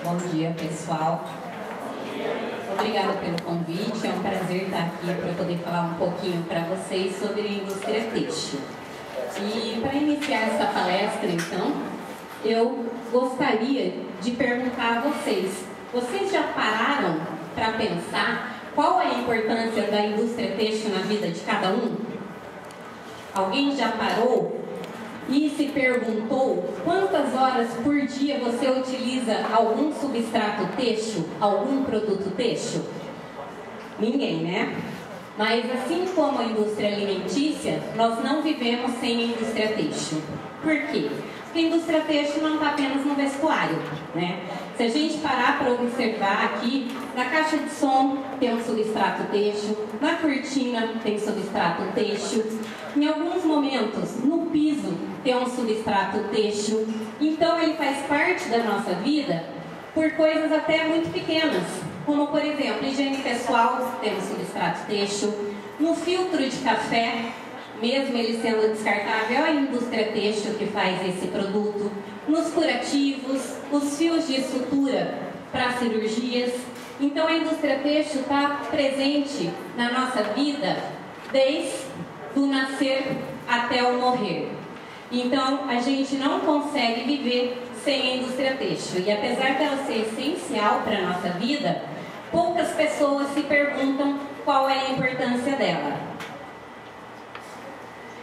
Bom dia, pessoal. Obrigada pelo convite. É um prazer estar aqui para poder falar um pouquinho para vocês sobre a indústria têxtil. E para iniciar essa palestra, então, eu gostaria de perguntar a vocês: vocês já pararam para pensar qual é a importância da indústria têxtil na vida de cada um? Alguém já parou e se perguntou quantas horas por dia você utiliza algum substrato têxtil, algum produto têxtil? Ninguém, né? Mas assim como a indústria alimentícia, nós não vivemos sem a indústria têxtil. Por quê? Porque a indústria têxtil não está apenas no vestuário, né? Se a gente parar para observar aqui, na caixa de som tem um substrato têxtil, na cortina tem substrato têxtil, em alguns momentos no piso tem um substrato têxtil. Então ele faz parte da nossa vida por coisas até muito pequenas, como por exemplo, higiene pessoal tem um substrato têxtil, no filtro de café, mesmo ele sendo descartável, é a indústria têxtil que faz esse produto, nos curativos, os fios de sutura para cirurgias. Então a indústria têxtil está presente na nossa vida desde o nascer até o morrer. Então a gente não consegue viver sem a indústria têxtil. E apesar dela ser essencial para a nossa vida, poucas pessoas se perguntam qual é a importância dela.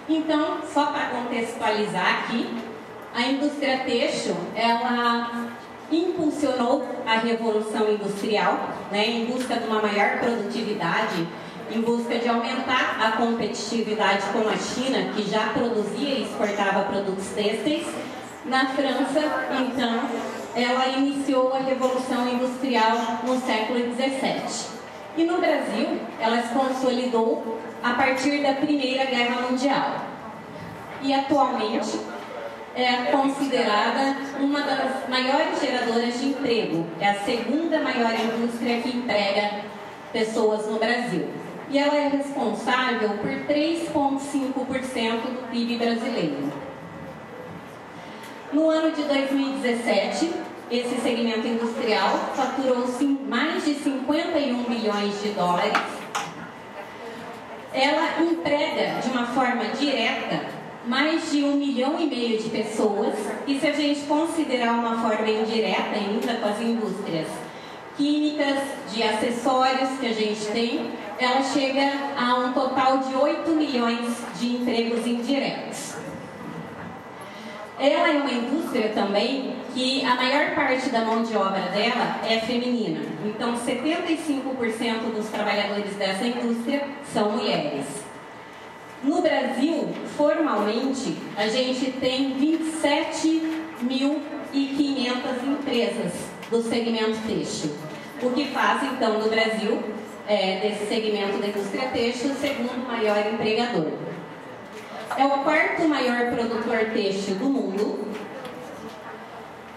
Então, só para contextualizar aqui, a indústria têxtil, ela impulsionou a revolução industrial, né, em busca de uma maior produtividade, em busca de aumentar a competitividade com a China, que já produzia e exportava produtos têxteis. Na França, então, ela iniciou a revolução industrial no século XVII. E no Brasil, ela se consolidou a partir da Primeira Guerra Mundial. E atualmente é considerada uma das maiores geradoras de emprego. É a segunda maior indústria que emprega pessoas no Brasil. E ela é responsável por 3,5% do PIB brasileiro. No ano de 2017, esse segmento industrial faturou mais de 51 bilhões de dólares. Ela emprega de uma forma direta mais de 1,5 milhão de pessoas, e se a gente considerar uma forma indireta ainda com as indústrias químicas, de acessórios que a gente tem, ela chega a um total de 8 milhões de empregos indiretos. Ela é uma indústria também que a maior parte da mão de obra dela é feminina. Então, 75% dos trabalhadores dessa indústria são mulheres. No Brasil, formalmente, a gente tem 27.500 empresas do segmento têxtil. O que faz, então, no Brasil, desse segmento da indústria têxtil, o segundo maior empregador. É o quarto maior produtor têxtil do mundo.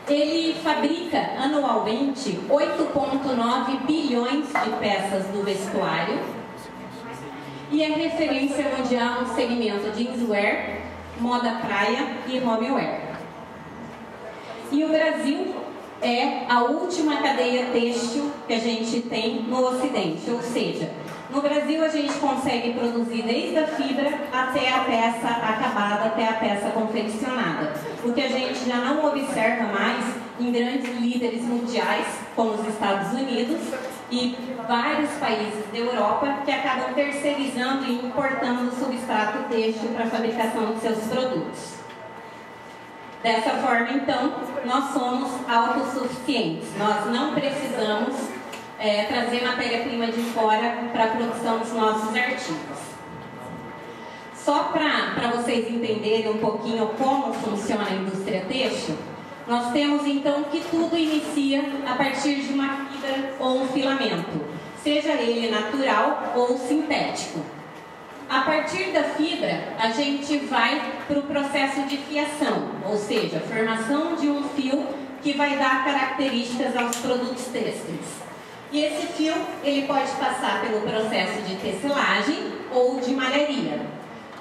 Ele fabrica anualmente 8,9 bilhões de peças do vestuário e é referência mundial no segmento jeanswear, moda praia e homeware. E o Brasil é a última cadeia têxtil que a gente tem no Ocidente, ou seja, no Brasil a gente consegue produzir desde a fibra até a peça acabada, até a peça confeccionada. O que a gente já não observa mais em grandes líderes mundiais, como os Estados Unidos e vários países da Europa, que acabam terceirizando e importando o substrato têxtil para a fabricação de seus produtos. Dessa forma, então, nós somos autossuficientes. Nós não precisamos trazer matéria-prima de fora para a produção dos nossos artigos. Só para vocês entenderem um pouquinho como funciona a indústria têxtil, nós temos então que tudo inicia a partir de uma fibra ou um filamento, seja ele natural ou sintético. A partir da fibra, a gente vai para o processo de fiação, ou seja, a formação de um fio que vai dar características aos produtos têxteis. E esse fio, ele pode passar pelo processo de tecelagem ou de malharia.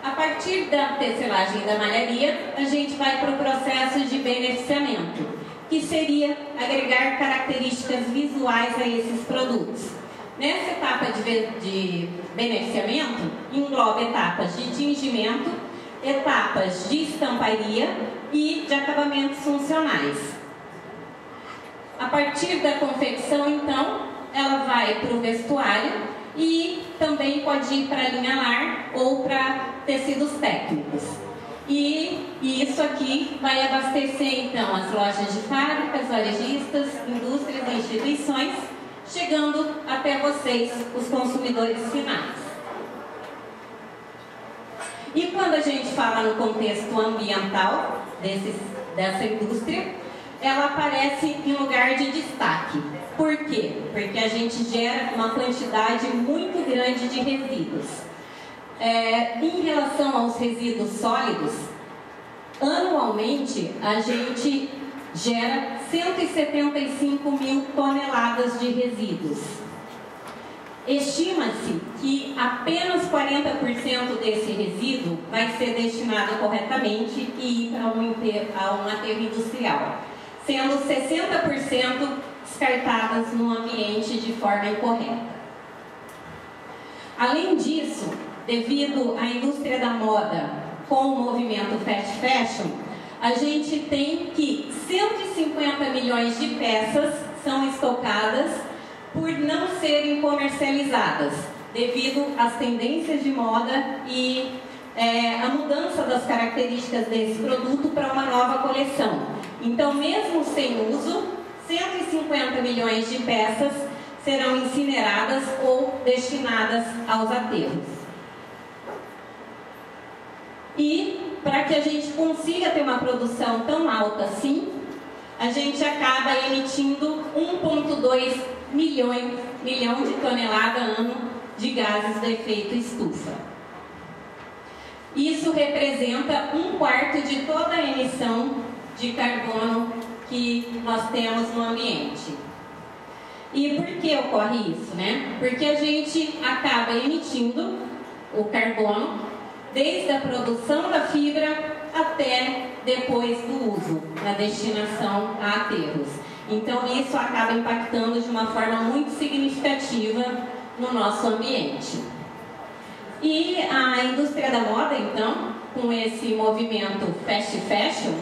A partir da tecelagem e da malharia, a gente vai para o processo de beneficiamento, que seria agregar características visuais a esses produtos. Nessa etapa de beneficiamento, engloba etapas de tingimento, etapas de estamparia e de acabamentos funcionais. A partir da confecção, então, ela vai para o vestuário e também pode ir para a linha lar ou para tecidos técnicos. E isso aqui vai abastecer, então, as lojas de fábricas, varejistas, indústrias e instituições, chegando até vocês, os consumidores finais. E quando a gente fala no contexto ambiental dessa indústria, ela aparece em lugar de destaque. Por quê? Porque a gente gera uma quantidade muito grande de resíduos. Em relação aos resíduos sólidos, anualmente a gente gera 175 mil toneladas de resíduos. Estima-se que apenas 40% desse resíduo vai ser destinado corretamente e ir a um aterro industrial, sendo 60% descartadas no ambiente de forma incorreta. Além disso, devido à indústria da moda com o movimento fast fashion, a gente tem que 150 milhões de peças são estocadas por não serem comercializadas, devido às tendências de moda e a mudança das características desse produto para uma nova coleção. Então, mesmo sem uso, 150 milhões de peças serão incineradas ou destinadas aos aterros. E para que a gente consiga ter uma produção tão alta assim, a gente acaba emitindo 1,2 milhão de toneladas ano de gases de efeito estufa. Isso representa 1/4 de toda a emissão de carbono que nós temos no ambiente. E por que ocorre isso, né? Porque a gente acaba emitindo o carbono desde a produção da fibra até depois do uso, na destinação a aterros. Então isso acaba impactando de uma forma muito significativa no nosso ambiente. E a indústria da moda, então, com esse movimento fast fashion,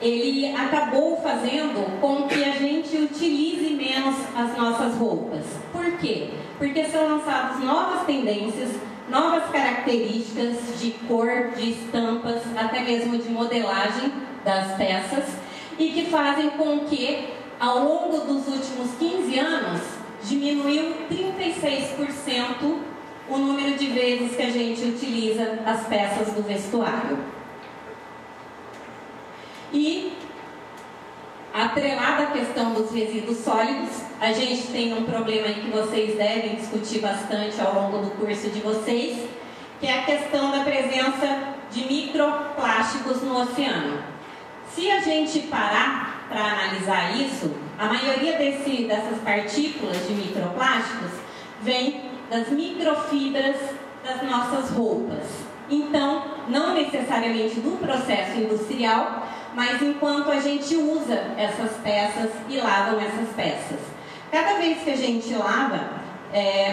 ele acabou fazendo com que a gente utilize menos as nossas roupas. Por quê? Porque são lançadas novas tendências, novas características de cor, de estampas, até mesmo de modelagem das peças, e que fazem com que, ao longo dos últimos 15 anos, diminuiu 36% o número de vezes que a gente utiliza as peças do vestuário. E, atrelada à questão dos resíduos sólidos, a gente tem um problema aí que vocês devem discutir bastante ao longo do curso de vocês, que é a questão da presença de microplásticos no oceano. Se a gente parar para analisar isso, a maioria dessas partículas de microplásticos vem das microfibras das nossas roupas. Então, não necessariamente do processo industrial, mas enquanto a gente usa essas peças e lavam essas peças. Cada vez que a gente lava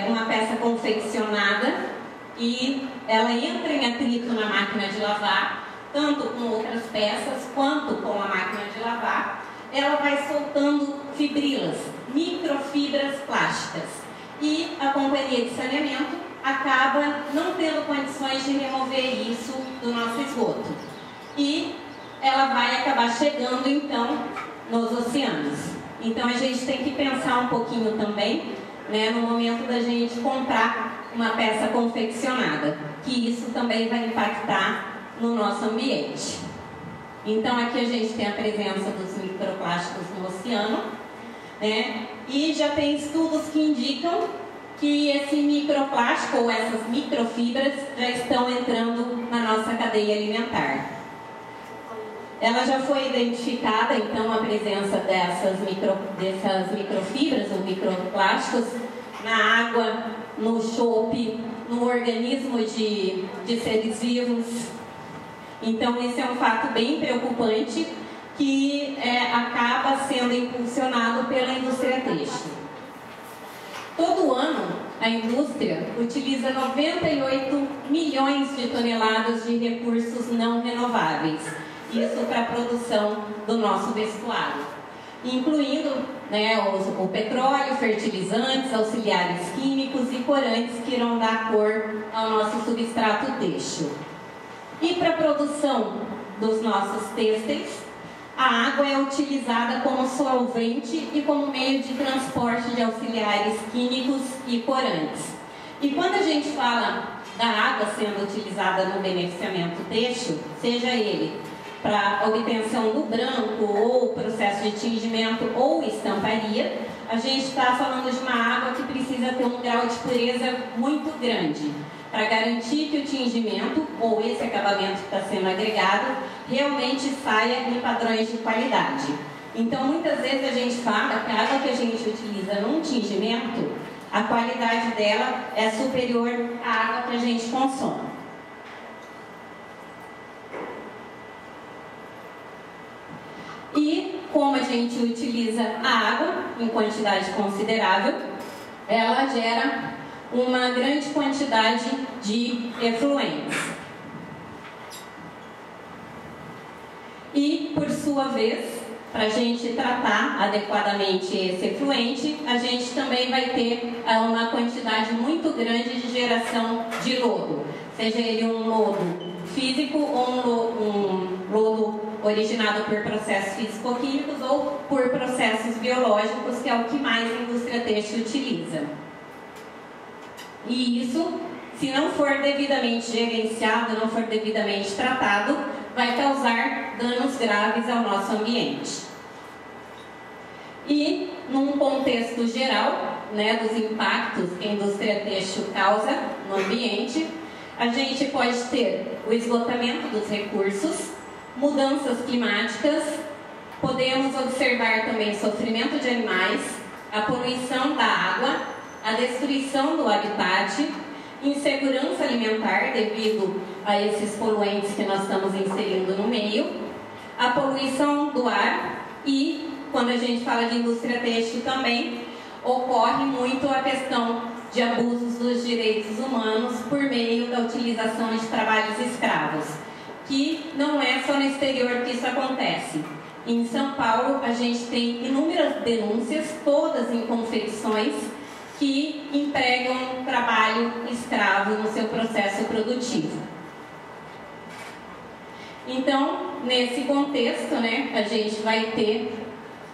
uma peça confeccionada e ela entra em atrito na máquina de lavar, tanto com outras peças quanto com a máquina de lavar, ela vai soltando fibrilas, microfibras plásticas. E a companhia de saneamento acaba não tendo condições de remover isso do nosso esgoto. E ela vai acabar chegando, então, nos oceanos. Então, a gente tem que pensar um pouquinho também, né, no momento da gente comprar uma peça confeccionada, que isso também vai impactar no nosso ambiente. Então, aqui a gente tem a presença dos microplásticos no oceano, né, e já tem estudos que indicam que esse microplástico ou essas microfibras já estão entrando na nossa cadeia alimentar. Ela já foi identificada, então, a presença dessas microfibras ou microplásticos na água, no chope, no organismo de seres vivos. Então, esse é um fato bem preocupante, que que acaba sendo impulsionado pela indústria têxtil. Todo ano, a indústria utiliza 98 milhões de toneladas de recursos não renováveis, isso para a produção do nosso vestuário, incluindo o petróleo, fertilizantes, auxiliares químicos e corantes que irão dar cor ao nosso substrato têxtil. E para a produção dos nossos têxteis, a água é utilizada como solvente e como meio de transporte de auxiliares químicos e corantes. E quando a gente fala da água sendo utilizada no beneficiamento têxtil, seja ele para obtenção do branco ou processo de tingimento ou estamparia, a gente está falando de uma água que precisa ter um grau de pureza muito grande para garantir que o tingimento ou esse acabamento que está sendo agregado realmente saia em padrões de qualidade. Então, muitas vezes a gente fala que a água que a gente utiliza num tingimento, a qualidade dela é superior à água que a gente consome. E como a gente utiliza a água em quantidade considerável, ela gera uma grande quantidade de efluentes. E, por sua vez, para a gente tratar adequadamente esse efluente, a gente também vai ter uma quantidade muito grande de geração de lodo, seja ele um lodo físico ou um lodo originado por processos físico-químicos ou por processos biológicos, que é o que mais a indústria têxtil utiliza. E isso, se não for devidamente gerenciado, não for devidamente tratado, vai causar danos graves ao nosso ambiente. E, num contexto geral, dos impactos que a indústria têxtil causa no ambiente, a gente pode ter o esgotamento dos recursos, mudanças climáticas, podemos observar também sofrimento de animais, a poluição da água, a destruição do habitat, insegurança alimentar devido a esses poluentes que nós estamos inserindo no meio, a poluição do ar e, quando a gente fala de indústria têxtil também, ocorre muito a questão de abusos dos direitos humanos por meio da utilização de trabalhos escravos, que não é só no exterior que isso acontece. Em São Paulo, a gente tem inúmeras denúncias, todas em confecções, que empregam trabalho escravo no seu processo produtivo. Então, nesse contexto, a gente vai ter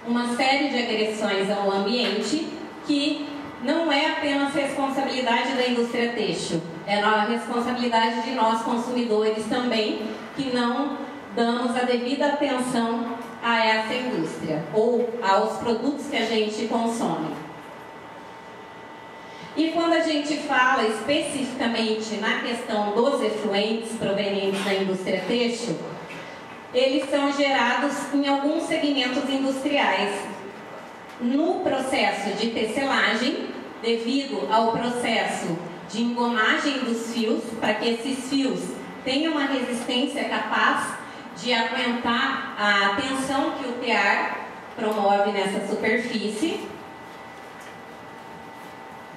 uma série de agressões ao ambiente que não é apenas responsabilidade da indústria têxtil, é a responsabilidade de nós consumidores também, que não damos a devida atenção a essa indústria ou aos produtos que a gente consome. E quando a gente fala especificamente na questão dos efluentes provenientes da indústria têxtil, eles são gerados em alguns segmentos industriais. No processo de tecelagem, devido ao processo de engomagem dos fios, para que esses fios tenham uma resistência capaz de aguentar a tensão que o tear promove nessa superfície.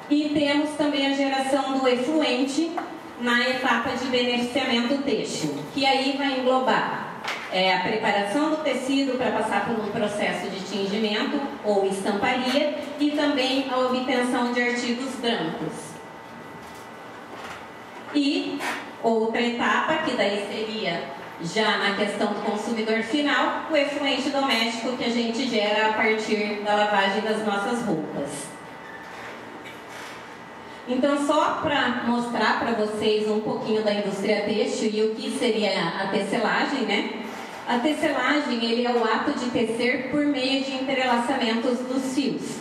E temos também a geração do efluente na etapa de beneficiamento têxtil, que aí vai englobar a preparação do tecido para passar por um processo de tingimento ou estamparia e também a obtenção de artigos brancos. E outra etapa, que daí seria já na questão do consumidor final, o efluente doméstico que a gente gera a partir da lavagem das nossas roupas. Então, só para mostrar para vocês um pouquinho da indústria têxtil e o que seria a tecelagem, A tecelagem, ele é o ato de tecer por meio de entrelaçamentos dos fios,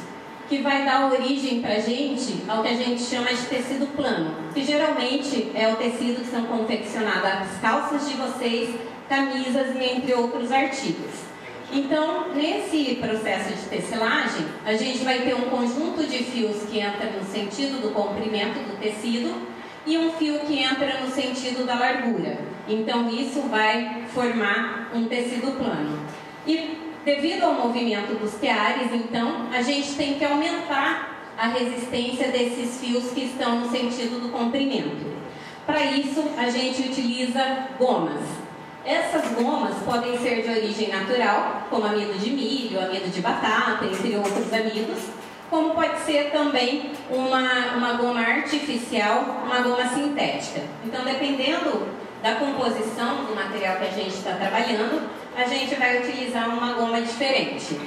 que vai dar origem para a gente ao que a gente chama de tecido plano, que geralmente é o tecido que são confeccionadas as calças de vocês, camisas e entre outros artigos. Então, nesse processo de tecelagem, a gente vai ter um conjunto de fios que entra no sentido do comprimento do tecido e um fio que entra no sentido da largura. Então, isso vai formar um tecido plano. E devido ao movimento dos teares, então, a gente tem que aumentar a resistência desses fios que estão no sentido do comprimento. Para isso, a gente utiliza gomas. Essas gomas podem ser de origem natural, como amido de milho, amido de batata, entre outros amidos, como pode ser também uma goma artificial, uma goma sintética. Então, dependendo da composição do material que a gente está trabalhando, a gente vai utilizar uma goma diferente.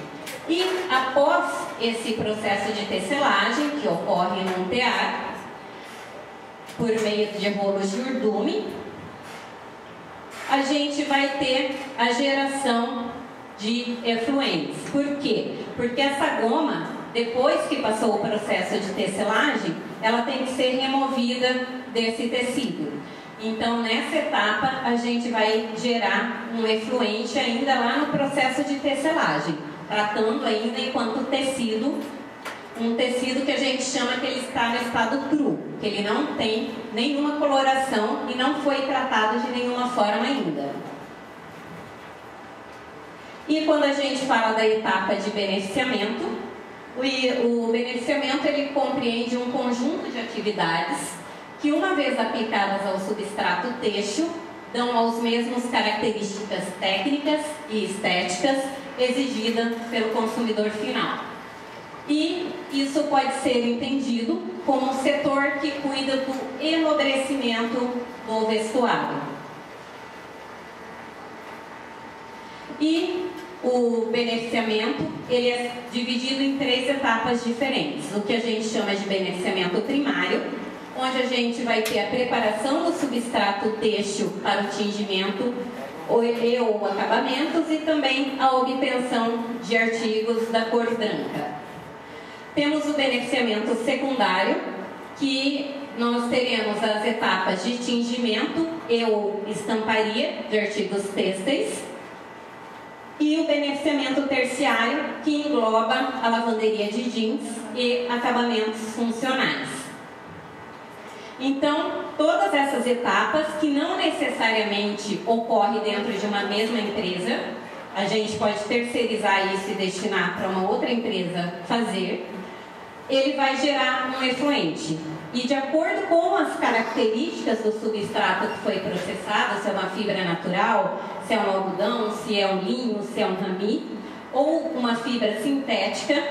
E após esse processo de tecelagem, que ocorre num tear, por meio de rolos de urdume, a gente vai ter a geração de efluentes. Por quê? Porque essa goma, depois que passou o processo de tecelagem, ela tem que ser removida desse tecido. Então, nessa etapa, a gente vai gerar um efluente ainda lá no processo de tecelagem, tratando ainda enquanto tecido, um tecido que a gente chama que ele está no estado cru, que ele não tem nenhuma coloração e não foi tratado de nenhuma forma ainda. E quando a gente fala da etapa de beneficiamento, o beneficiamento ele compreende um conjunto de atividades que, uma vez aplicadas ao substrato têxtil, dão as mesmas características técnicas e estéticas exigidas pelo consumidor final. E isso pode ser entendido como um setor que cuida do enobrecimento do vestuário. E o beneficiamento ele é dividido em 3 etapas diferentes. O que a gente chama de beneficiamento primário, onde a gente vai ter a preparação do substrato têxtil para o tingimento ou acabamentos e também a obtenção de artigos da cor branca. Temos o beneficiamento secundário, que nós teremos as etapas de tingimento e ou estamparia de artigos têxteis, e o beneficiamento terciário, que engloba a lavanderia de jeans e acabamentos funcionais. Então, todas essas etapas, que não necessariamente ocorrem dentro de uma mesma empresa, a gente pode terceirizar isso e destinar para uma outra empresa fazer, ele vai gerar um efluente. E de acordo com as características do substrato que foi processado, se é uma fibra natural, se é um algodão, se é um linho, se é um rami, ou uma fibra sintética,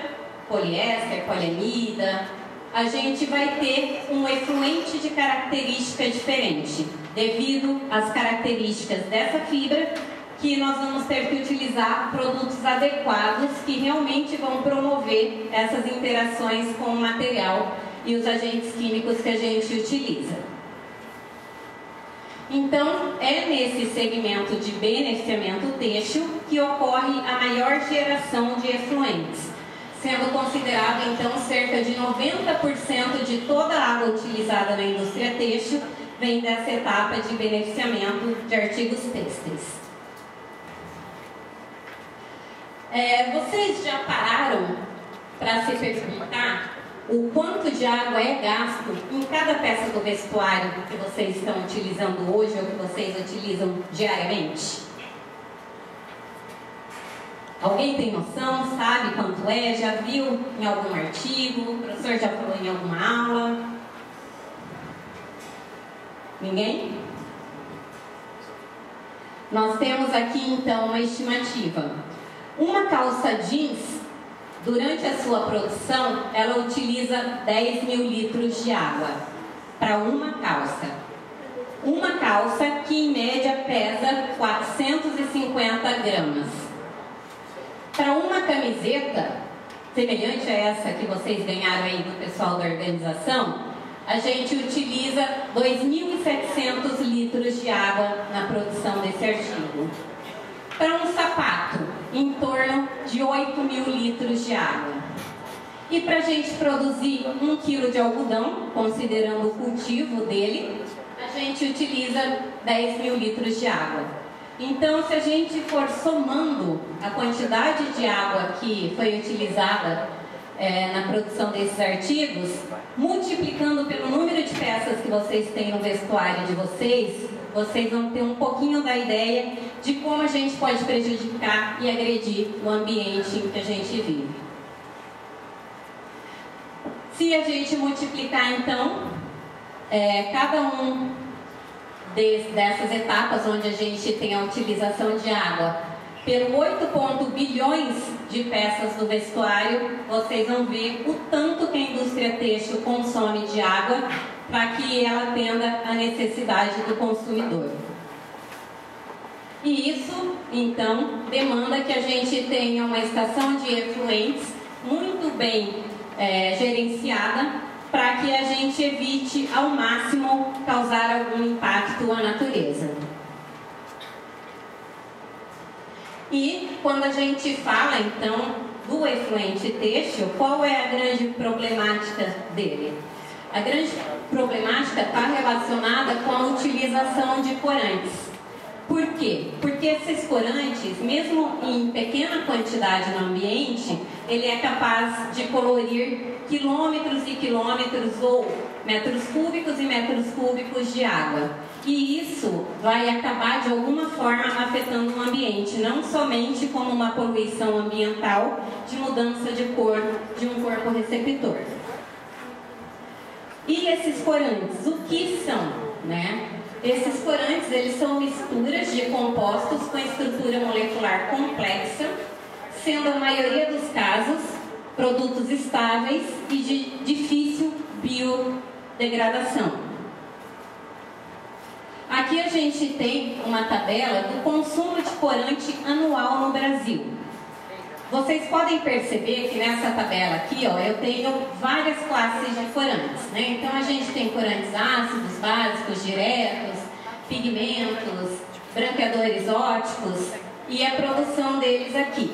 poliéster, poliamida, a gente vai ter um efluente de característica diferente, devido às características dessa fibra, que nós vamos ter que utilizar produtos adequados que realmente vão promover essas interações com o material e os agentes químicos que a gente utiliza. Então, é nesse segmento de beneficiamento têxtil que ocorre a maior geração de efluentes, sendo considerado, então, cerca de 90% de toda a água utilizada na indústria têxtil vem dessa etapa de beneficiamento de artigos têxteis. Vocês já pararam para se perguntar o quanto de água é gasto em cada peça do vestuário que vocês estão utilizando hoje ou que vocês utilizam diariamente? Alguém tem noção? Sabe quanto é? Já viu em algum artigo? O professor já falou em alguma aula? Ninguém? Nós temos aqui então uma estimativa. Uma calça jeans, durante a sua produção, ela utiliza 10 mil litros de água para uma calça. Uma calça que em média pesa 450 gramas. Para uma camiseta, semelhante a essa que vocês ganharam aí do pessoal da organização, a gente utiliza 2.700 litros de água na produção desse artigo. Para um sapato, em torno de 8 mil litros de água. E para a gente produzir 1 quilo de algodão, considerando o cultivo dele, a gente utiliza 10 mil litros de água. Então, se a gente for somando a quantidade de água que foi utilizada na produção desses artigos, multiplicando pelo número de peças que vocês têm no vestuário de vocês, vocês vão ter um pouquinho da ideia de como a gente pode prejudicar e agredir o ambiente em que a gente vive. Se a gente multiplicar, então, cada um dessas etapas onde a gente tem a utilização de água pelo 8 bilhões de peças do vestuário, vocês vão ver o tanto que a indústria têxtil consome de água para que ela atenda a necessidade do consumidor. E isso, então, demanda que a gente tenha uma estação de efluentes muito bem gerenciada para que a gente evite ao máximo causar algum impacto à natureza. E quando a gente fala, então, do efluente têxtil, qual é a grande problemática dele? A grande problemática está relacionada com a utilização de corantes. Por quê? Porque esses corantes, mesmo em pequena quantidade no ambiente, ele é capaz de poluir quilômetros e quilômetros ou metros cúbicos e metros cúbicos de água. E isso vai acabar de alguma forma afetando o ambiente, não somente como uma poluição ambiental de mudança de cor de um corpo receptor. E esses corantes, o que são, né? Esses corantes, eles são misturas de compostos com estrutura molecular complexa, sendo a maioria dos casos produtos estáveis e de difícil biodegradação. Aqui a gente tem uma tabela do consumo de corante anual no Brasil. Vocês podem perceber que nessa tabela aqui, ó, eu tenho várias classes de corantes, né? Então a gente tem corantes ácidos, básicos, diretos, pigmentos, branqueadores ópticos e a produção deles aqui.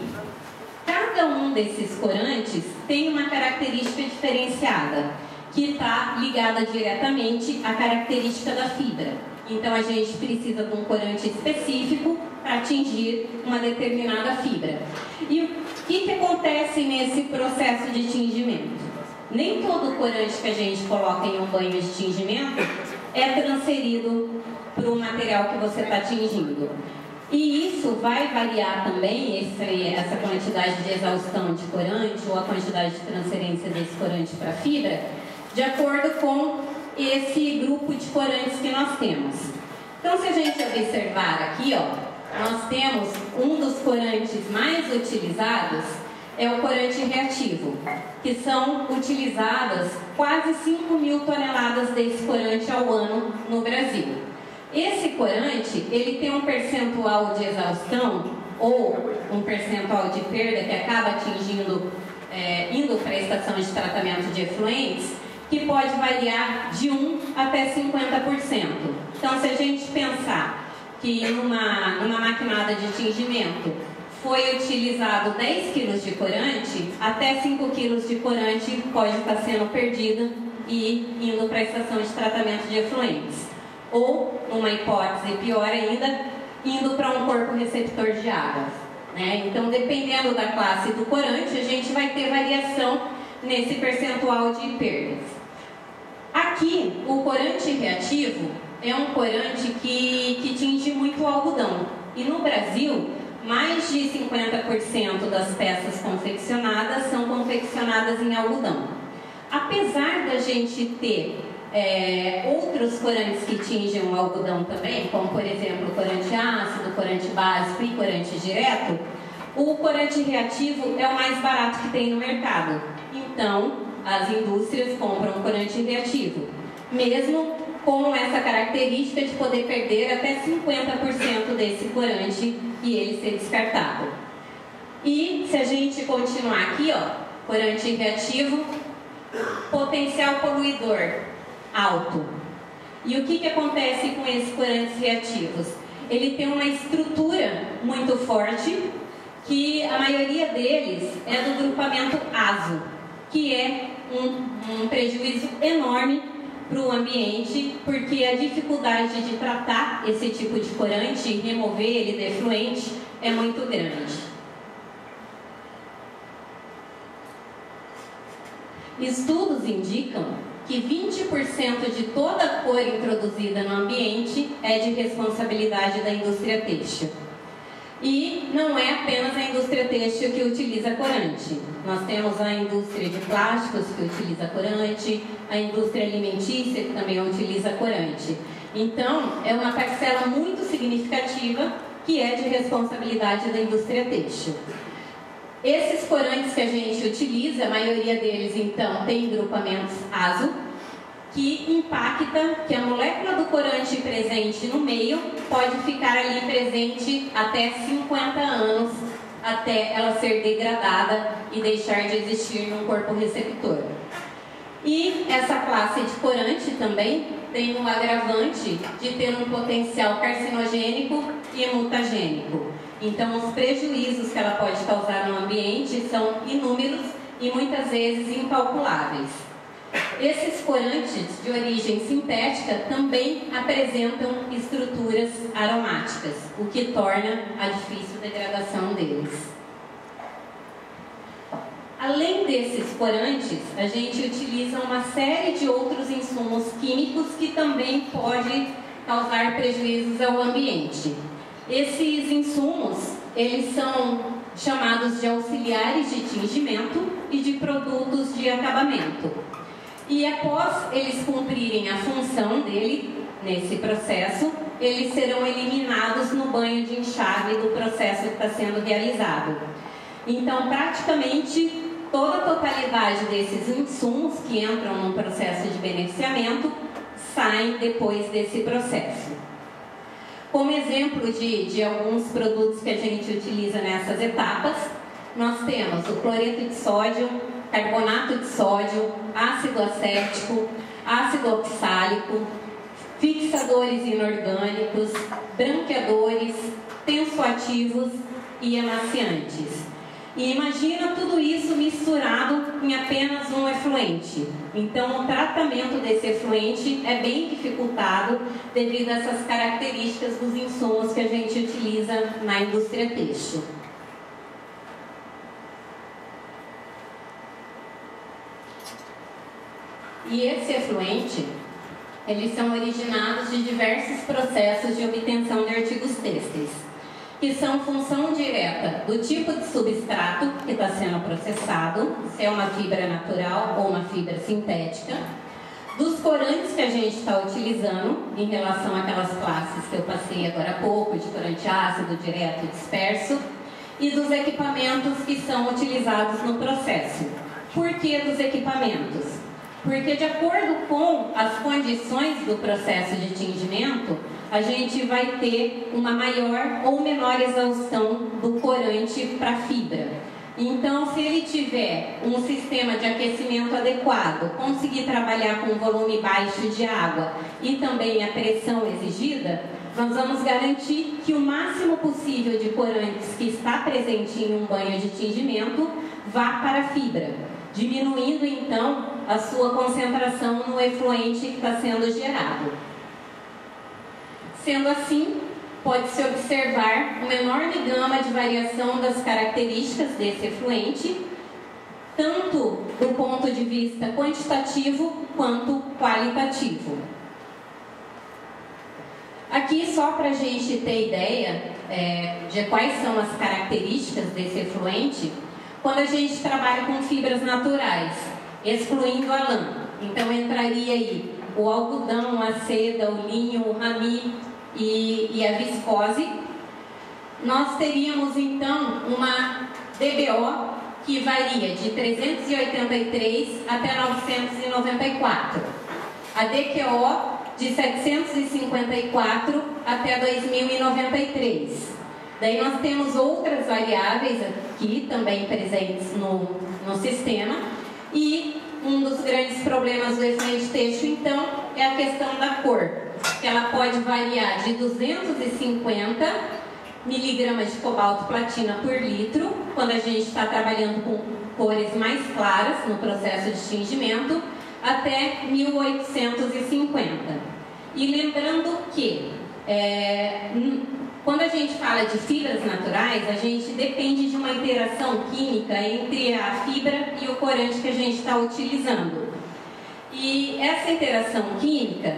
Cada um desses corantes tem uma característica diferenciada, que está ligada diretamente à característica da fibra. Então a gente precisa de um corante específico para atingir uma determinada fibra. E o que acontece nesse processo de tingimento? Nem todo corante que a gente coloca em um banho de tingimento é transferido para o material que você está tingindo. E isso vai variar também, essa quantidade de exaustão de corante ou a quantidade de transferência desse corante para a fibra, de acordo com esse grupo de corantes que nós temos. Então, se a gente observar aqui, ó, nós temos um dos corantes mais utilizados, é o corante reativo, que são utilizadas quase 5.000 toneladas desse corante ao ano no Brasil. Esse corante, ele tem um percentual de exaustão ou um percentual de perda que acaba atingindo, indo para a estação de tratamento de efluentes, que pode variar de 1 até 50%. Então, se a gente pensar que numa maquinada de tingimento foi utilizado 10 kg de corante, até 5 kg de corante pode estar sendo perdida e indo para a estação de tratamento de efluentes. Ou, numa hipótese pior ainda, indo para um corpo receptor de água, né? Então, dependendo da classe do corante, a gente vai ter variação nesse percentual de perdas. Aqui, o corante reativo é um corante que tinge muito o algodão. E no Brasil, mais de 50% das peças confeccionadas são confeccionadas em algodão. Apesar da gente ter outros corantes que tingem o algodão também, como por exemplo corante ácido, corante básico e corante direto, o corante reativo é o mais barato que tem no mercado. Então, as indústrias compram corante reativo, mesmo com essa característica de poder perder até 50% desse corante e ele ser descartado. E se a gente continuar aqui, ó, corante reativo, potencial poluidor alto. E o que acontece com esses corantes reativos? Ele tem uma estrutura muito forte, que a maioria deles é do grupamento azo, que é um prejuízo enorme para o ambiente, porque a dificuldade de tratar esse tipo de corante e remover ele do efluente é muito grande. Estudos indicam que 20% de toda a cor introduzida no ambiente é de responsabilidade da indústria têxtil. E não é apenas a indústria têxtil que utiliza corante. Nós temos a indústria de plásticos que utiliza corante, a indústria alimentícia que também utiliza corante. Então, é uma parcela muito significativa que é de responsabilidade da indústria têxtil. Esses corantes que a gente utiliza, a maioria deles, então, tem grupamentos azo, que impacta que a molécula do corante presente no meio pode ficar ali presente até 50 anos, até ela ser degradada e deixar de existir no corpo receptor. E essa classe de corante também tem um agravante de ter um potencial carcinogênico e mutagênico. Então, os prejuízos que ela pode causar no ambiente são inúmeros e muitas vezes incalculáveis. Esses corantes de origem sintética também apresentam estruturas aromáticas, o que torna a difícil degradação deles. Além desses corantes, a gente utiliza uma série de outros insumos químicos que também podem causar prejuízos ao ambiente. Esses insumos, eles são chamados de auxiliares de tingimento e de produtos de acabamento. E após eles cumprirem a função dele, nesse processo, eles serão eliminados no banho de enxágue do processo que está sendo realizado. Então, praticamente, toda a totalidade desses insumos que entram no processo de beneficiamento saem depois desse processo. Como exemplo de alguns produtos que a gente utiliza nessas etapas, nós temos o cloreto de sódio, carbonato de sódio, ácido acético, ácido oxálico, fixadores inorgânicos, branqueadores, tensoativos e amaciantes. E imagina tudo isso misturado em apenas um efluente. Então, o tratamento desse efluente é bem dificultado devido a essas características dos insumos que a gente utiliza na indústria têxtil. E esse efluente, eles são originados de diversos processos de obtenção de artigos têxteis, que são função direta do tipo de substrato que está sendo processado, se é uma fibra natural ou uma fibra sintética, dos corantes que a gente está utilizando em relação àquelas classes que eu passei agora há pouco, de corante ácido, direto e disperso, e dos equipamentos que são utilizados no processo. Por que dos equipamentos? Porque, de acordo com as condições do processo de tingimento, a gente vai ter uma maior ou menor exaustão do corante para a fibra. Então, se ele tiver um sistema de aquecimento adequado, conseguir trabalhar com um volume baixo de água e também a pressão exigida, nós vamos garantir que o máximo possível de corantes que está presente em um banho de tingimento vá para a fibra, diminuindo então a sua concentração no efluente que está sendo gerado. Sendo assim, pode-se observar uma enorme gama de variação das características desse efluente, tanto do ponto de vista quantitativo quanto qualitativo. Aqui, só para a gente ter ideia de quais são as características desse efluente, quando a gente trabalha com fibras naturais, excluindo a lã, então entraria aí o algodão, a seda, o linho, o rami e a viscose. Nós teríamos então uma DBO que varia de 383 até 994, a DQO de 754 até 2093. Daí nós temos outras variáveis aqui também presentes no sistema, e um dos grandes problemas do efluente têxtil, então, é a questão da cor, que ela pode variar de 250 miligramas de cobalto platina por litro, quando a gente está trabalhando com cores mais claras no processo de tingimento, até 1850. E lembrando que quando a gente fala de fibras naturais, a gente depende de uma interação química entre a fibra e o corante que a gente está utilizando. E essa interação química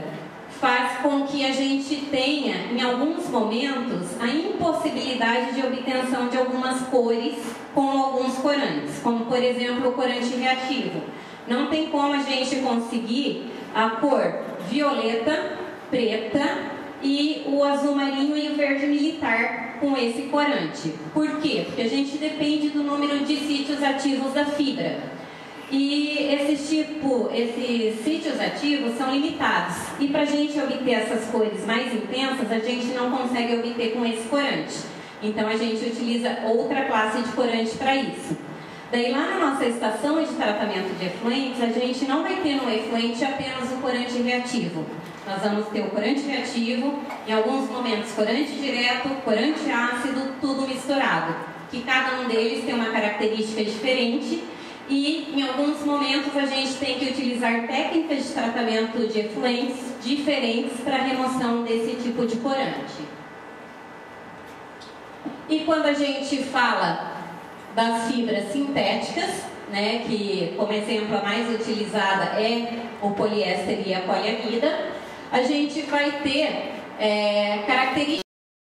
faz com que a gente tenha, em alguns momentos, a impossibilidade de obtenção de algumas cores com alguns corantes, como, por exemplo, o corante reativo. Não tem como a gente conseguir a cor violeta, preta e o azul marinho e o verde militar com esse corante. Por quê? Porque a gente depende do número de sítios ativos da fibra. E esses sítios ativos são limitados. E para a gente obter essas cores mais intensas, a gente não consegue obter com esse corante. Então a gente utiliza outra classe de corante para isso. Daí lá na nossa estação de tratamento de efluentes, a gente não vai ter no efluente apenas o corante reativo. Nós vamos ter o corante reativo, em alguns momentos corante direto, corante ácido, tudo misturado. Que cada um deles tem uma característica diferente. E em alguns momentos a gente tem que utilizar técnicas de tratamento de efluentes diferentes para a remoção desse tipo de corante. E quando a gente fala das fibras sintéticas, né, que como exemplo a mais utilizada é o poliéster e a poliamida, a gente vai ter características